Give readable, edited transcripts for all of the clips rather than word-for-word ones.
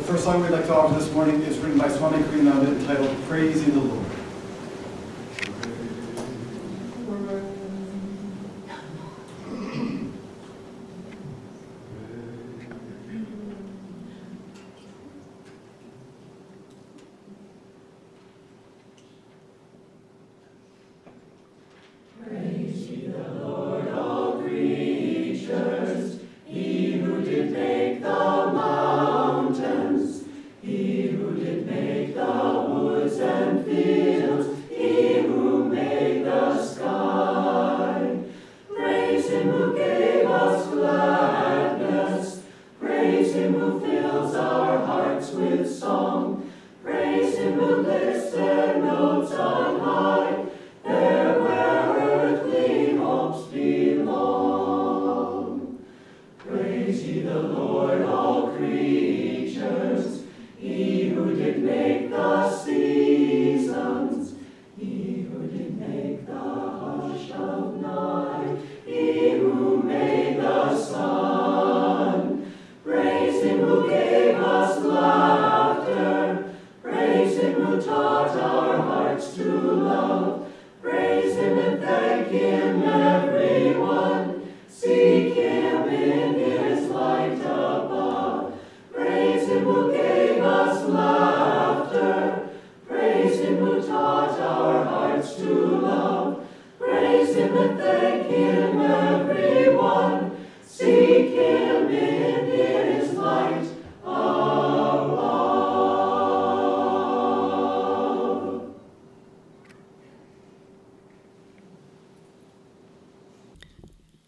first song we'd like to offer this morning is written by Swami Ananda entitled Praise Ye the Lord.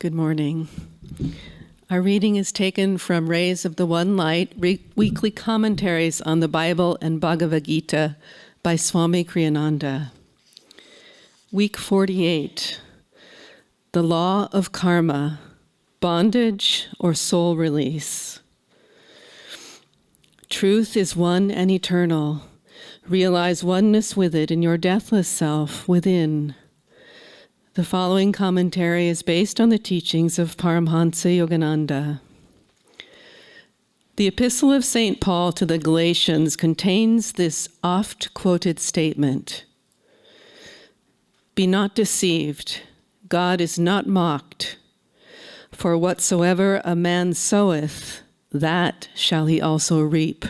Good morning. Our reading is taken from Rays of the One Light, weekly commentaries on the Bible and Bhagavad Gita by Swami Ananda. Week 48, the law of karma, bondage or soul release. Truth is one and eternal. Realize oneness with it in your deathless self within. The following commentary is based on the teachings of Paramhansa Yogananda. The Epistle of St. Paul to the Galatians contains this oft-quoted statement: "Be not deceived, God is not mocked, for whatsoever a man soweth, that shall he also reap."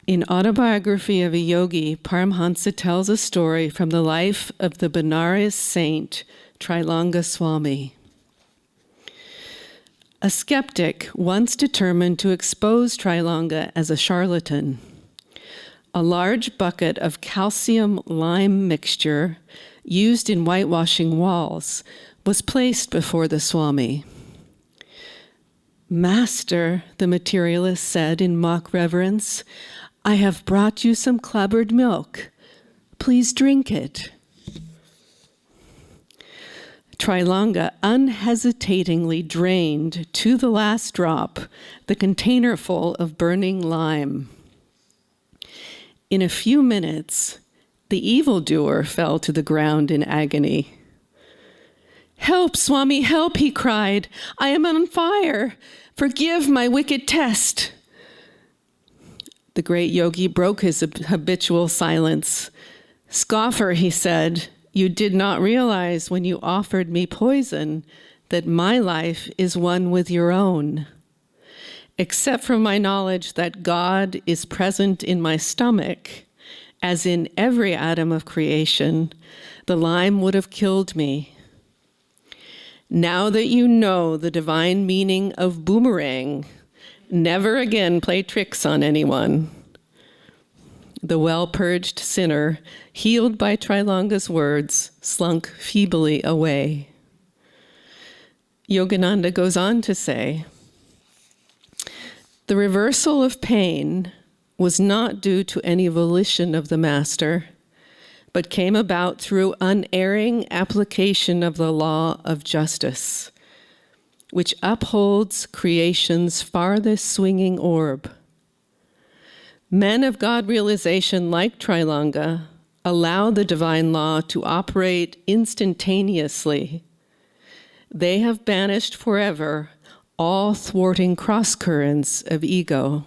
In Autobiography of a Yogi, Paramhansa tells a story from the life of the Benares saint Trilanga Swami. A skeptic once determined to expose Trilanga as a charlatan. A large bucket of calcium lime mixture used in whitewashing walls was placed before the Swami. "Master," the materialist said in mock reverence, "I have brought you some clabbered milk. Please drink it." Trilanga unhesitatingly drained to the last drop the container full of burning lime. In a few minutes, the evildoer fell to the ground in agony. "Help, Swami, help," he cried. "I am on fire. Forgive my wicked test." The great yogi broke his habitual silence. "Scoffer," he said, "you did not realize when you offered me poison that my life is one with your own. Except for my knowledge that God is present in my stomach, as in every atom of creation, the lime would have killed me. Now that you know the divine meaning of boomerang, never again play tricks on anyone." The well-purged sinner, healed by Trilanga's words, slunk feebly away. Yogananda goes on to say, "The reversal of pain was not due to any volition of the master, but came about through unerring application of the law of justice, which upholds creation's farthest swinging orb. Men of God realization like Trilanga allow the divine law to operate instantaneously. They have banished forever all thwarting cross-currents of ego.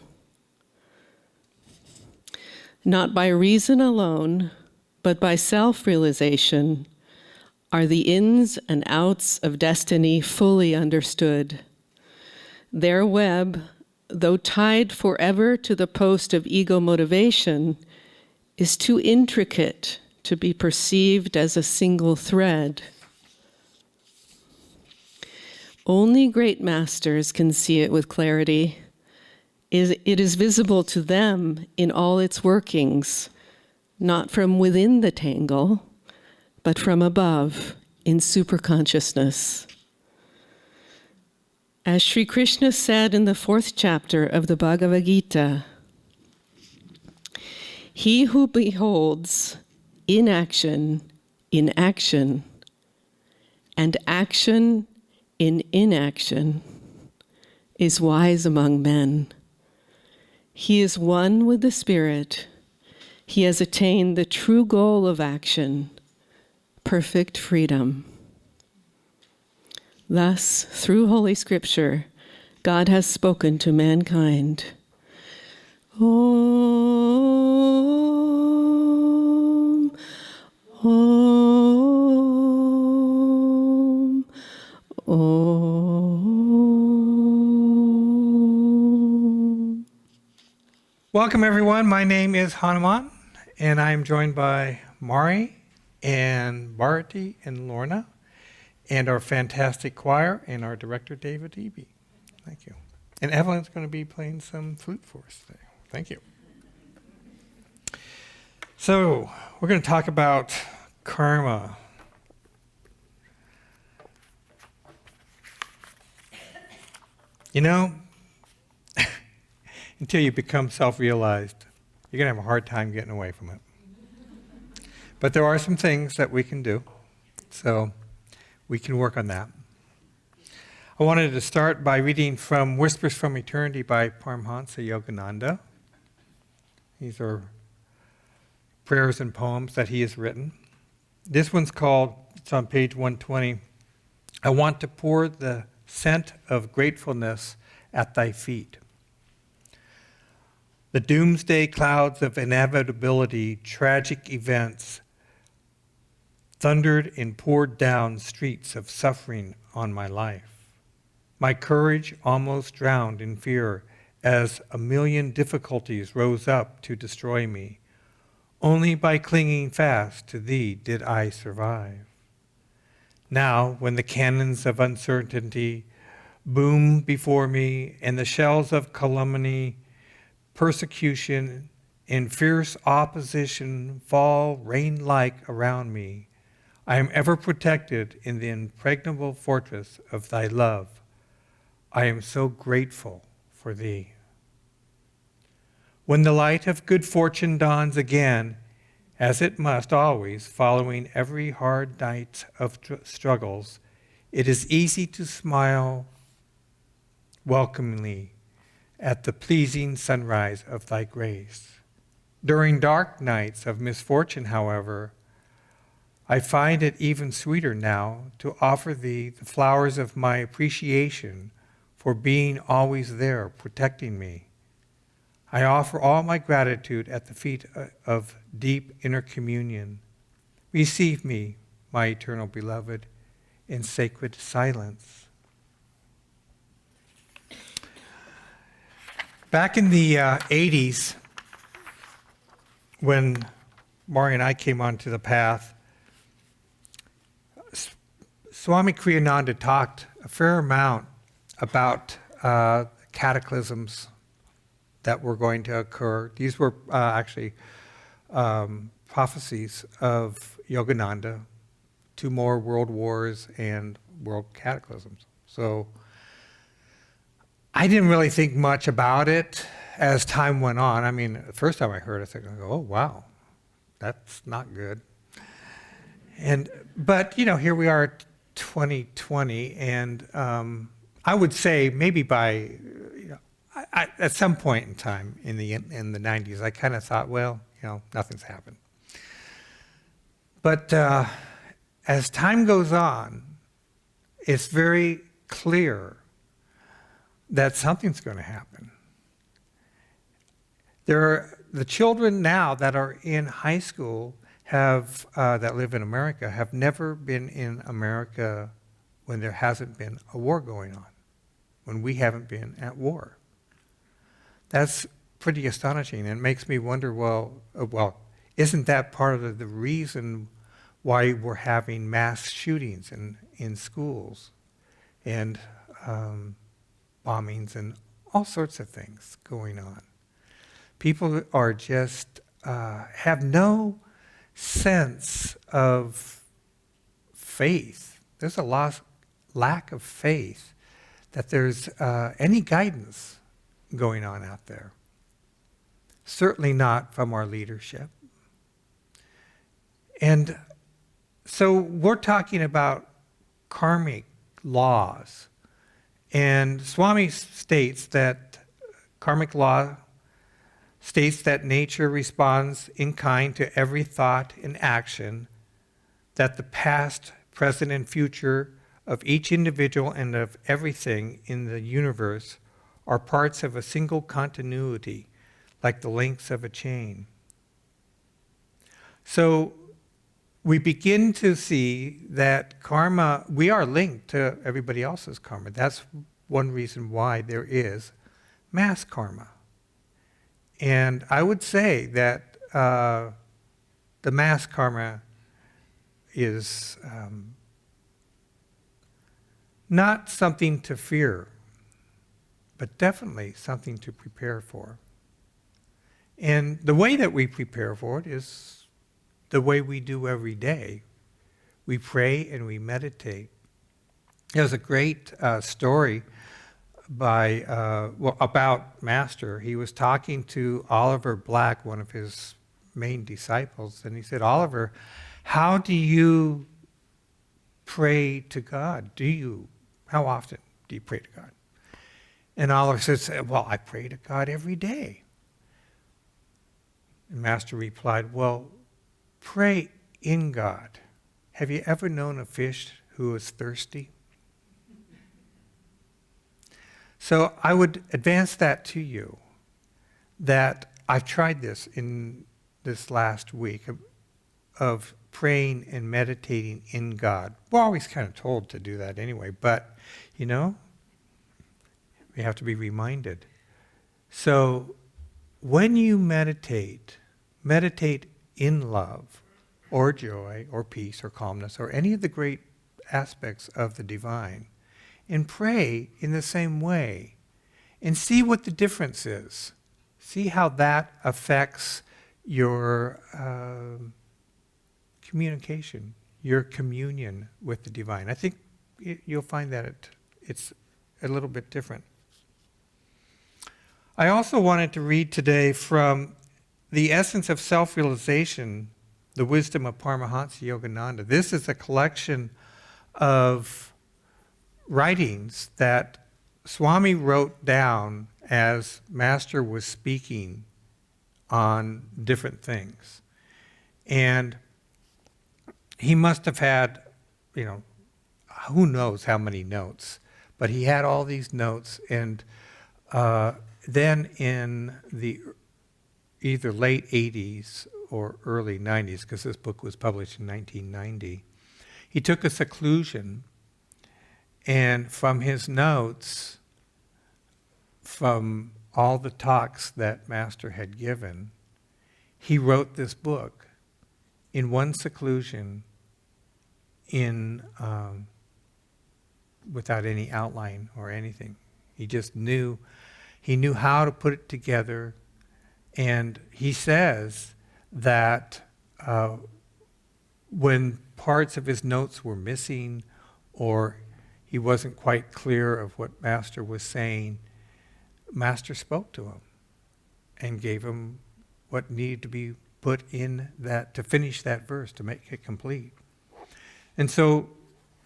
not by reason alone, but by self-realization, are the ins and outs of destiny fully understood. Their web, though tied forever to the post of ego motivation, is too intricate to be perceived as a single thread. Only great masters can see it with clarity. It is visible to them in all its workings, not from within the tangle, but from above in superconsciousness. As Sri Krishna said in the 4th chapter of the Bhagavad Gita, he who beholds inaction in action and action in inaction is wise among men. He is one with the Spirit. He has attained the true goal of action, perfect freedom. Thus, through Holy Scripture, God has spoken to mankind. Om, Om, Om. Welcome, everyone. My name is Hanuman, and I'm joined by Mari and Bharati and Lorna, and our fantastic choir, and our director, David Eby. Thank you. And Evelyn's going to be playing some flute for us today. Thank you. So, we're going to talk about karma. You know, until you become self-realized, you're going to have a hard time getting away from it. But there are some things that we can do, so we can work on that. I wanted to start by reading from Whispers from Eternity by Paramhansa Yogananda. These are prayers and poems that he has written. This one's called, it's on page 120, I want to pour the scent of gratefulness at thy feet. The doomsday clouds of inevitability, tragic events, thundered and poured down streets of suffering on my life. My courage almost drowned in fear as a million difficulties rose up to destroy me. Only by clinging fast to thee did I survive. Now, when the cannons of uncertainty boom before me and the shells of calumny, persecution, and fierce opposition fall rain-like around me, I am ever protected in the impregnable fortress of thy love. I am so grateful for thee. When the light of good fortune dawns again, as it must always, following every hard night of struggles, it is easy to smile welcomingly at the pleasing sunrise of thy grace. During dark nights of misfortune, however, I find it even sweeter now to offer thee the flowers of my appreciation for being always there, protecting me. I offer all my gratitude at the feet of deep inner communion. Receive me, my eternal beloved, in sacred silence. Back in the 80s, when Mari and I came onto the path, Swami Kriyananda talked a fair amount about cataclysms that were going to occur. These were actually prophecies of Yogananda, 2 more world wars and world cataclysms. So I didn't really think much about it as time went on. I mean, the first time I heard it, I thought, oh, wow, that's not good. But, you know, here we are, 2020, and I would say maybe by, at some point in time in the 90s, I kind of thought, well, you know, nothing's happened. But as time goes on, it's very clear that something's going to happen. The the children now that are in high school that live in America have never been in America when there hasn't been a war going on, when we haven't been at war. That's pretty astonishing, and it makes me wonder, well, isn't that part of the reason why we're having mass shootings in schools and bombings and all sorts of things going on? People are just have no sense of faith. There's a lack of faith that there's any guidance going on out there. Certainly not from our leadership. And so we're talking about karmic laws. And Swami states that karmic law states that nature responds in kind to every thought and action, that the past, present, and future of each individual and of everything in the universe are parts of a single continuity, like the links of a chain. So we begin to see that karma, we are linked to everybody else's karma. That's one reason why there is mass karma. And I would say that the mass karma is not something to fear, but definitely something to prepare for. And the way that we prepare for it is the way we do every day. We pray and we meditate. There's a great story about Master. He was talking to Oliver Black, one of his main disciples, and he said, "Oliver, how do you pray to God? How often do you pray to God?" And Oliver says, "Well, I pray to God every day." And Master replied, "Well, pray in God. Have you ever known a fish who is thirsty?" So I would advance that to you, that I've tried this in this last week of praying and meditating in God. We're always kind of told to do that anyway, but, we have to be reminded. So when you meditate in love or joy or peace or calmness or any of the great aspects of the divine, and pray in the same way, and see what the difference is. See how that affects your communication, your communion with the divine. I think you'll find that it's a little bit different. I also wanted to read today from The Essence of Self-Realization, The Wisdom of Paramahansa Yogananda. This is a collection of writings that Swami wrote down as Master was speaking on different things. And he must have had, who knows how many notes, but he had all these notes. And then in the either late 80s or early 90s, because this book was published in 1990, he took a seclusion. And from his notes, from all the talks that Master had given, he wrote this book in one seclusion, without any outline or anything. He just knew how to put it together. And he says that when parts of his notes were missing or he wasn't quite clear of what Master was saying, Master spoke to him and gave him what needed to be put in that, to finish that verse, to make it complete. And so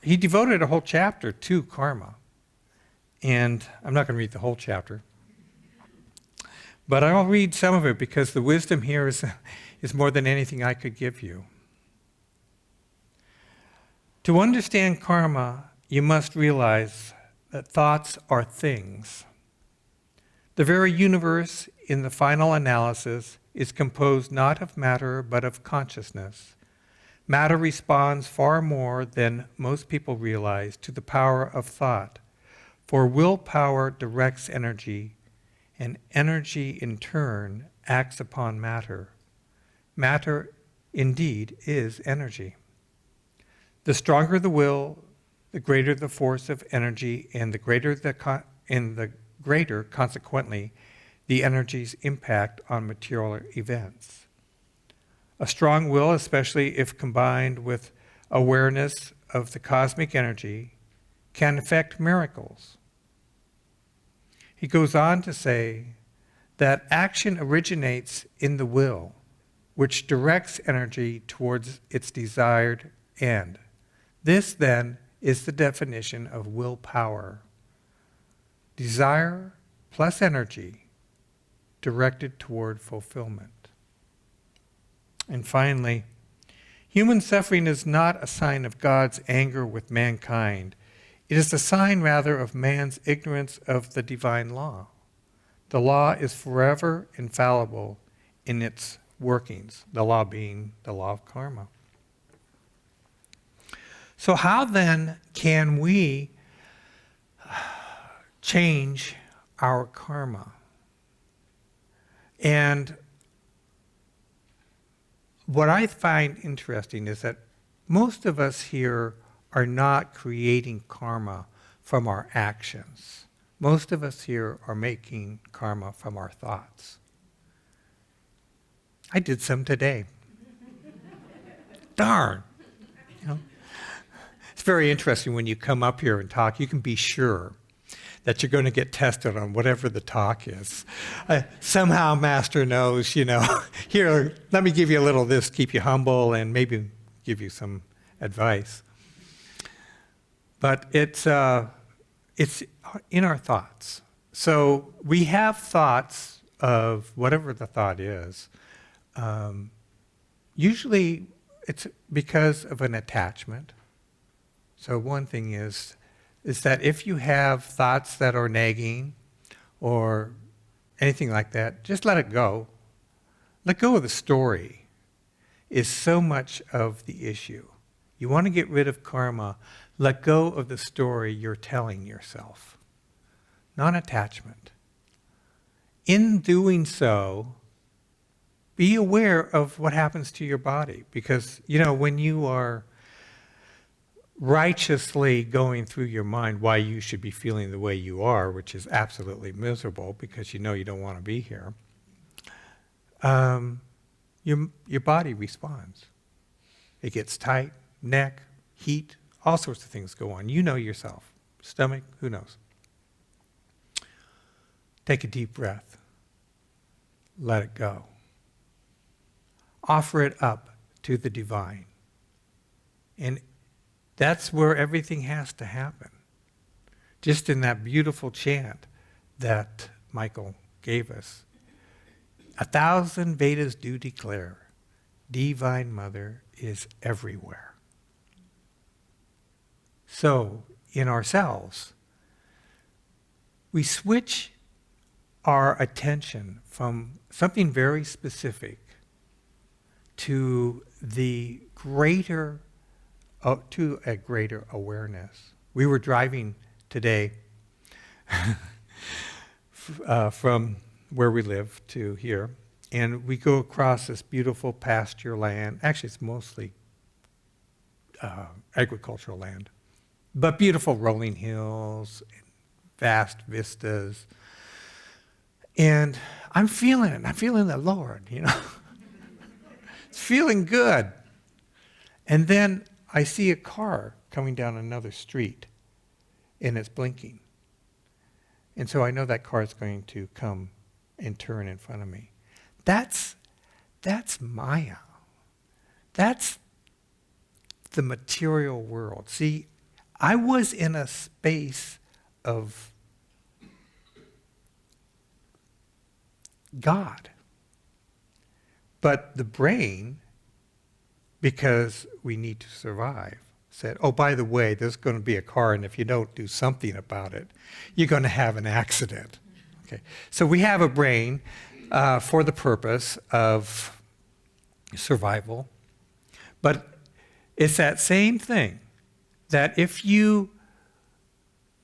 he devoted a whole chapter to karma. And I'm not going to read the whole chapter, but I'll read some of it because the wisdom here is more than anything I could give you. To understand karma, you must realize that thoughts are things. The very universe, in the final analysis, is composed not of matter but of consciousness. Matter responds far more than most people realize to the power of thought, for willpower directs energy, and energy in turn acts upon matter. Matter indeed is energy. The stronger the will, the greater the force of energy, and the greater, consequently, the energy's impact on material events. A strong will, especially if combined with awareness of the cosmic energy, can effect miracles. He goes on to say that action originates in the will, which directs energy towards its desired end. This, then, is the definition of willpower. Desire plus energy directed toward fulfillment. And finally, human suffering is not a sign of God's anger with mankind. It is a sign, rather, of man's ignorance of the divine law. The law is forever infallible in its workings, the law being the law of karma. So how then can we change our karma? And what I find interesting is that most of us here are not creating karma from our actions. Most of us here are making karma from our thoughts. I did some today. Darn. You know? It's very interesting when you come up here and talk, you can be sure that you're going to get tested on whatever the talk is. Somehow Master knows, here, let me give you a little of this, keep you humble, and maybe give you some advice. But it's in our thoughts. So we have thoughts of whatever the thought is. Usually it's because of an attachment. So one thing is that if you have thoughts that are nagging or anything like that, just let it go. Let go of the story is so much of the issue. You want to get rid of karma, let go of the story you're telling yourself. Non-attachment. In doing so, be aware of what happens to your body. Because, when you are righteously going through your mind why you should be feeling the way you are, which is absolutely miserable because you don't want to be here, your body responds. It gets tight, neck, heat, all sorts of things go on. You know yourself. Stomach, who knows? Take a deep breath. Let it go. Offer it up to the divine. And that's where everything has to happen. Just in that beautiful chant that Michael gave us. 1,000 Vedas do declare, Divine Mother is everywhere. So, in ourselves, we switch our attention from something very specific to a greater awareness. We were driving today from where we live to here, and we go across this beautiful pasture land. Actually, it's mostly agricultural land, but beautiful rolling hills, vast vistas. And I'm feeling it. I'm feeling the Lord, It's feeling good. And then I see a car coming down another street, and it's blinking. And so I know that car is going to come and turn in front of me. That's Maya. That's the material world. See, I was in a space of God. But the brain, because we need to survive, said, oh, by the way, there's going to be a car, and if you don't do something about it, you're going to have an accident. Okay. So we have a brain for the purpose of survival. But it's that same thing, that if you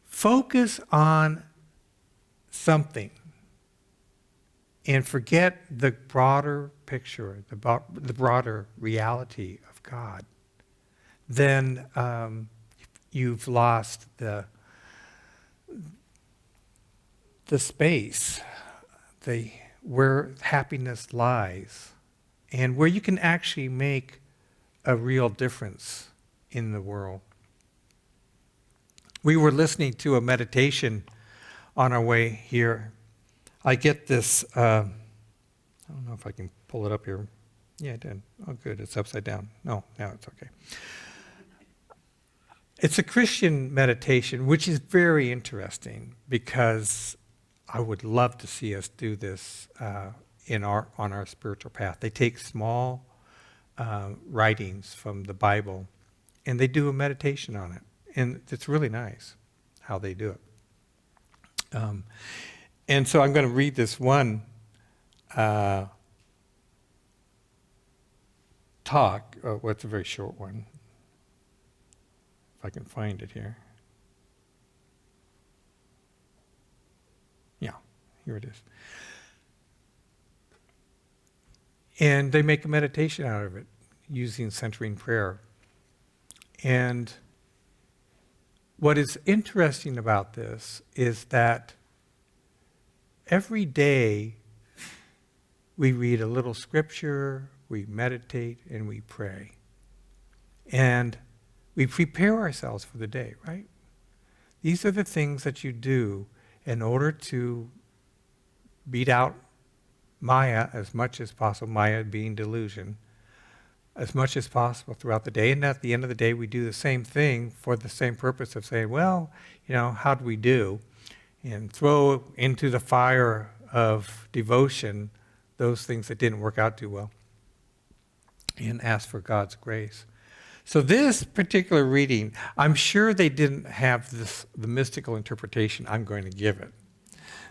focus on something and forget the broader picture, the broader reality of God, then you've lost the space, where happiness lies, and where you can actually make a real difference in the world. We were listening to a meditation on our way here. I get this, I don't know if I can pull it up here. Yeah, I did. Oh, good, it's upside down. No, now it's okay. It's a Christian meditation, which is very interesting because I would love to see us do this on our spiritual path. They take small writings from the Bible and they do a meditation on it. And it's really nice how they do it. And so I'm going to read this one talk. Well, it's a very short one. If I can find it here. Yeah, here it is. And they make a meditation out of it using centering prayer. And what is interesting about this is that every day we read a little scripture, we meditate, and we pray. And we prepare ourselves for the day, right? These are the things that you do in order to beat out Maya as much as possible, Maya being delusion, as much as possible throughout the day. And at the end of the day, we do the same thing for the same purpose of saying, well, how do we do? And throw into the fire of devotion those things that didn't work out too well. And ask for God's grace. So this particular reading, I'm sure they didn't have the mystical interpretation I'm going to give it.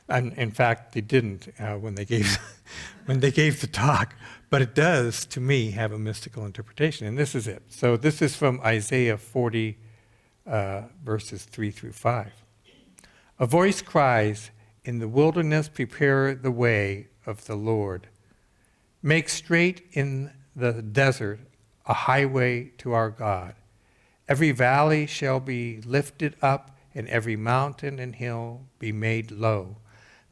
And in fact, they didn't when they gave the talk. But it does, to me, have a mystical interpretation. And this is it. So this is from Isaiah 40, verses 3 through 5. A voice cries, "In the wilderness prepare the way of the Lord. Make straight in the desert a highway to our God. Every valley shall be lifted up, and every mountain and hill be made low.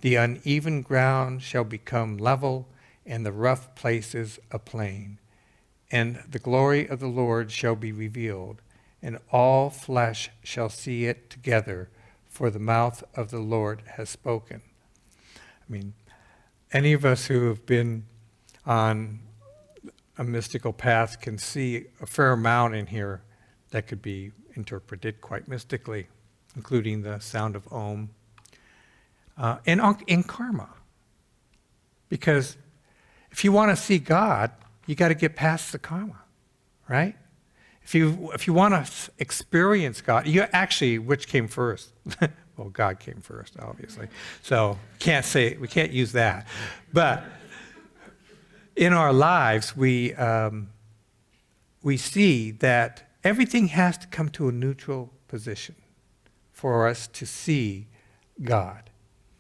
The uneven ground shall become level, and the rough places a plain. And the glory of the Lord shall be revealed, and all flesh shall see it together, for the mouth of the Lord has spoken." I mean, any of us who have been on a mystical path can see a fair amount in here that could be interpreted quite mystically, including the sound of Om. And in karma. Because if you want to see God, you got to get past the karma, right? If you want to experience God, which came first? Well, God came first, obviously. So we can't use that. But in our lives, we see that everything has to come to a neutral position for us to see God,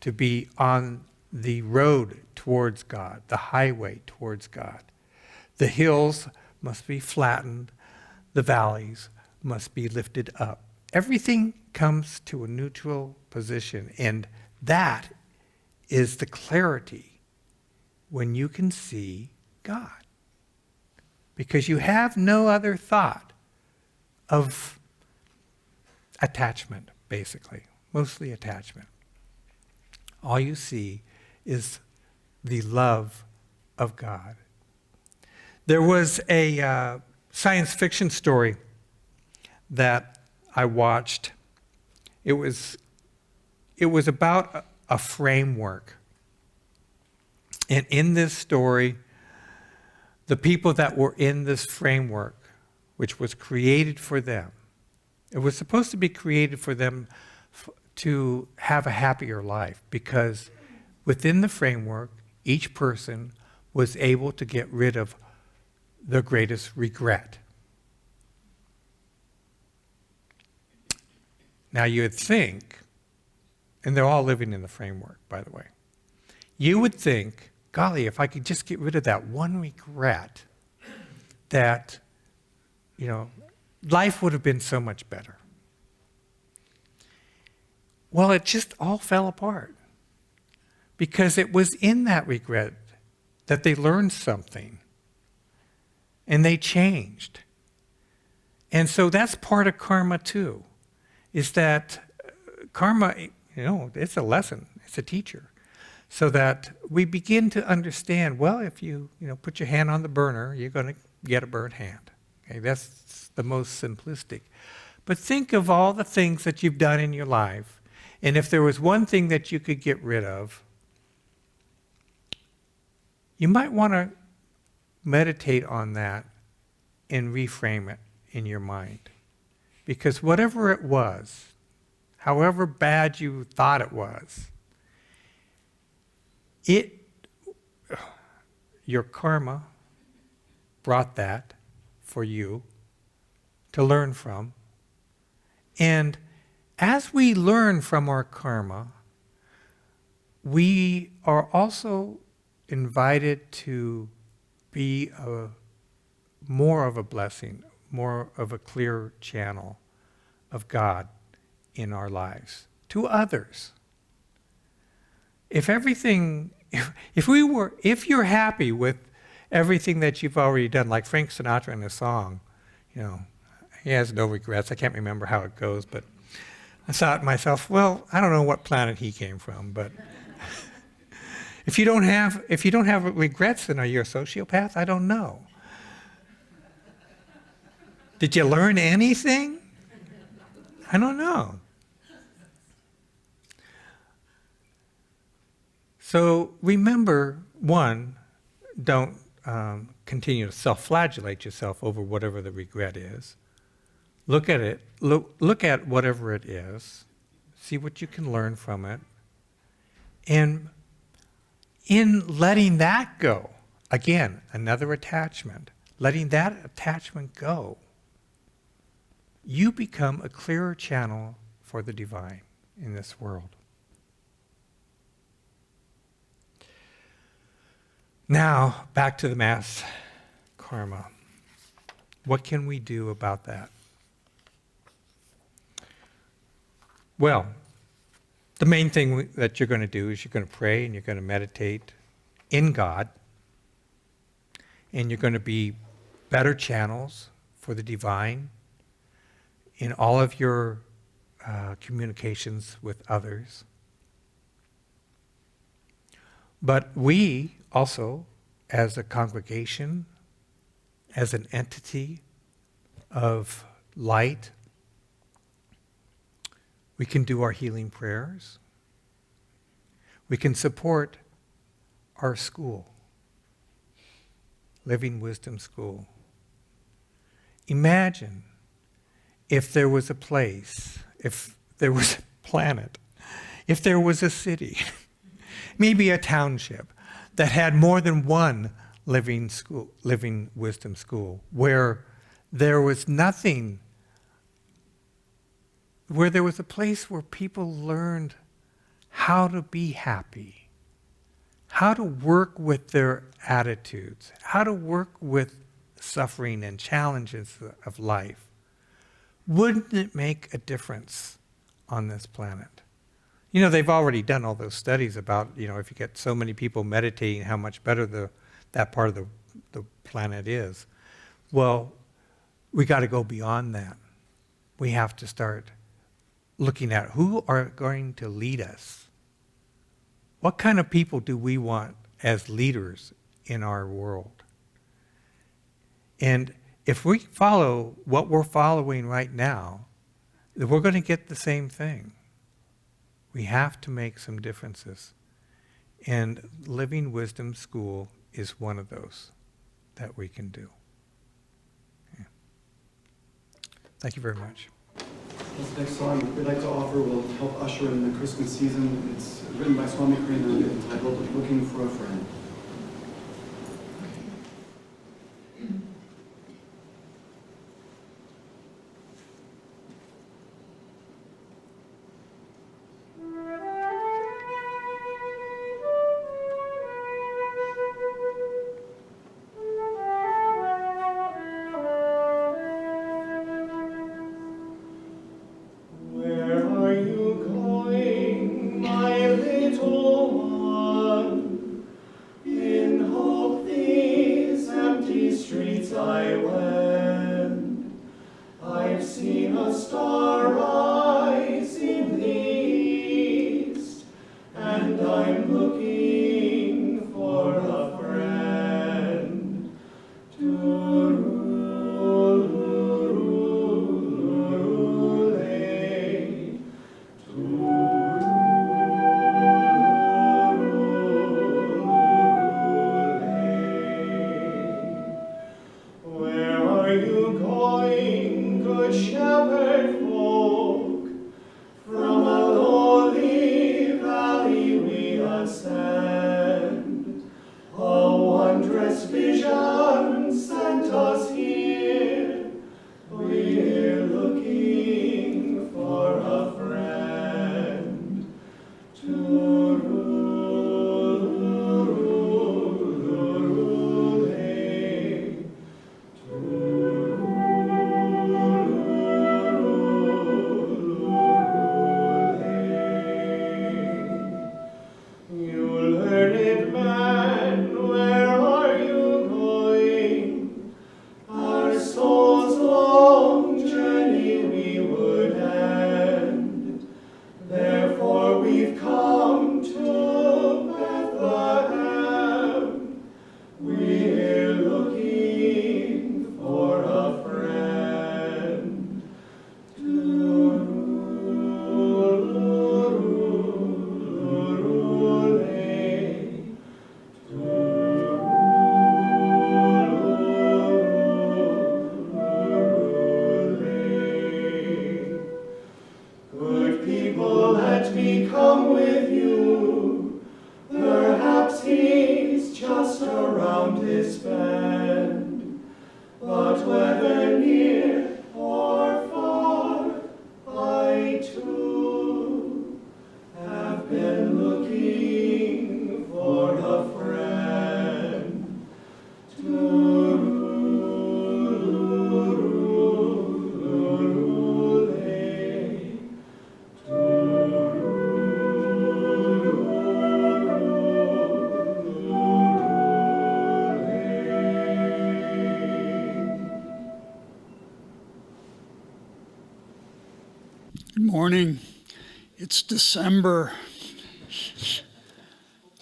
to be on the road towards God, the highway towards God. The hills must be flattened, the valleys must be lifted up. Everything comes to a neutral position, and that is the clarity when you can see God. Because you have no other thought of attachment, basically, mostly attachment. All you see is the love of God. There was a science fiction story that I watched. It was about a framework. And in this story, the people that were in this framework, which was created for them, it was supposed to be created for them to have a happier life, because within the framework, each person was able to get rid of their greatest regret. Now you would think, and they're all living in the framework, by the way, you would think, golly, if I could just get rid of that one regret, that, life would have been so much better. Well, it just all fell apart. Because it was in that regret that they learned something. And they changed. And so that's part of karma too. Is that karma, it's a lesson. It's a teacher. So that we begin to understand, well, if you, put your hand on the burner, you're going to get a burnt hand. Okay, that's the most simplistic. But think of all the things that you've done in your life. And if there was one thing that you could get rid of, you might want to meditate on that and reframe it in your mind. Because whatever it was, however bad you thought it was, your karma brought that for you to learn from. And as we learn from our karma, we are also invited to be more of a blessing, more of a clear channel of God in our lives to others. If you're happy with everything that you've already done, like Frank Sinatra in a song, he has no regrets. I can't remember how it goes, but I thought to myself, well, I don't know what planet he came from, but if you don't have regrets, then are you a sociopath? I don't know. Did you learn anything? I don't know. So remember, one, don't continue to self-flagellate yourself over whatever the regret is. Look at it. Look at whatever it is. See what you can learn from it. And in letting that go, again, another attachment, letting that attachment go, you become a clearer channel for the divine in this world. Now, back to the mass karma. What can we do about that? Well, the main thing that you're going to do is you're going to pray and you're going to meditate in God, and you're going to be better channels for the divine in all of your communications with others. But we also, as a congregation, as an entity of light, we can do our healing prayers. We can support our school, Living Wisdom School. Imagine if there was a place, if there was a planet, if there was a city, maybe a township that had more than one Living Wisdom School, where there was nothing, where there was a place where people learned how to be happy, how to work with their attitudes, how to work with suffering and challenges of life. Wouldn't it make a difference on this planet? They've already done all those studies about, if you get so many people meditating, how much better that part of the planet is. Well, we got to go beyond that. We have to start looking at who are going to lead us. What kind of people do we want as leaders in our world? And if we follow what we're following right now, we're going to get the same thing. We have to make some differences. And Living Wisdom School is one of those that we can do. Okay. Thank you very much. This next song we'd like to offer will help usher in the Christmas season. It's written by Swami Kriyananda entitled Looking for a Friend. Morning. It's December.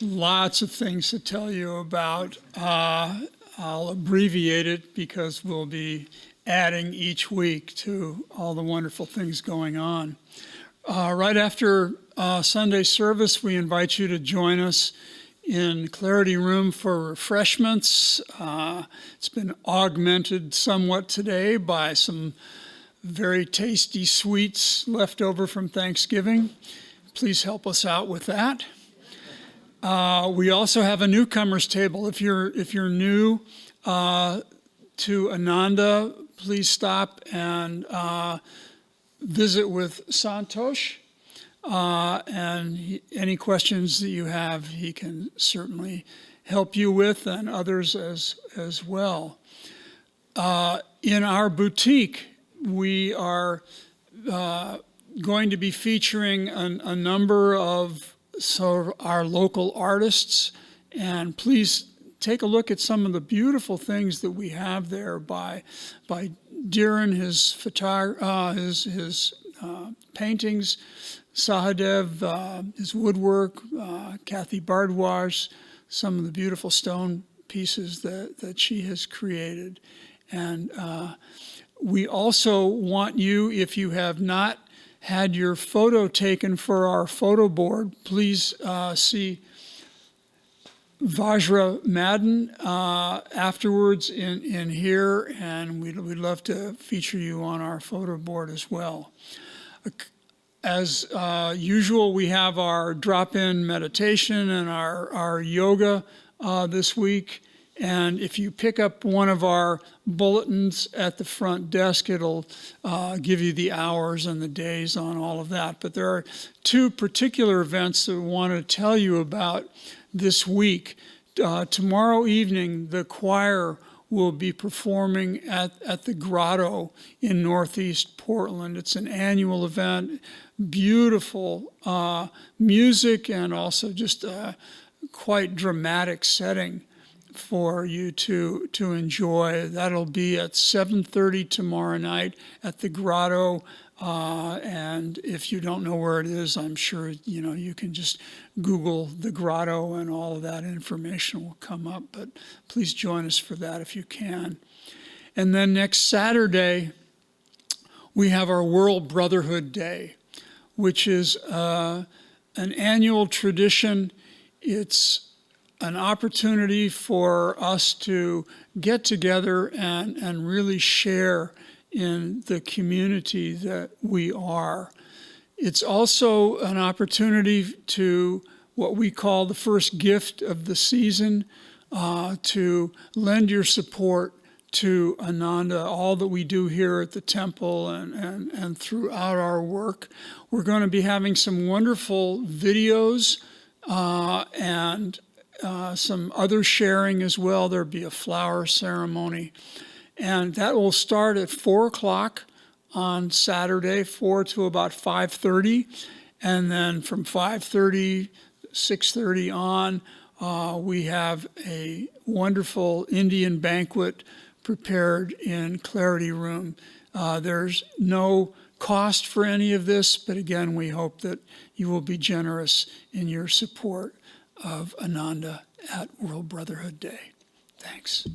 Lots of things to tell you about. I'll abbreviate it because we'll be adding each week to all the wonderful things going on. Right after Sunday service, we invite you to join us in Clarity Room for refreshments. It's been augmented somewhat today by some very tasty sweets left over from Thanksgiving. Please help us out with that. We also have a newcomers table. If you're new to Ananda, please stop and visit with Santosh. And any questions that you have, he can certainly help you with, and others as well. In our boutique, we are going to be featuring a number of our local artists, and please take a look at some of the beautiful things that we have there by Dhiren, his paintings, Sahadev, his woodwork, Kathy Bardwaj, some of the beautiful stone pieces that she has created. And we also want you, if you have not had your photo taken for our photo board, please see Vajra Madden afterwards in here, and we'd love to feature you on our photo board as well. As usual, we have our drop-in meditation and our yoga this week. And if you pick up one of our bulletins at the front desk, it'll give you the hours and the days on all of that. But there are two particular events that I want to tell you about this week. Tomorrow evening, the choir will be performing at the Grotto in Northeast Portland. It's an annual event, beautiful music, and also just a quite dramatic setting for you to enjoy. That'll be at 7:30 tomorrow night at the Grotto. And if you don't know where it is, I'm sure you can just Google the Grotto and all of that information will come up. But please join us for that if you can. And then next Saturday, we have our World Brotherhood Day, which is an annual tradition. It's an opportunity for us to get together and really share in the community that we are. It's also an opportunity to what we call the first gift of the season, to lend your support to Ananda, all that we do here at the temple and throughout our work. We're going to be having some wonderful videos and some other sharing as well. There'll be a flower ceremony. And that will start at 4 o'clock on Saturday, 4 to about 5:30. And then from 5:30, 6:30 on, we have a wonderful Indian banquet prepared in Clarity Room. There's no cost for any of this, but again, we hope that you will be generous in your support of Ananda at World Brotherhood Day. Thanks.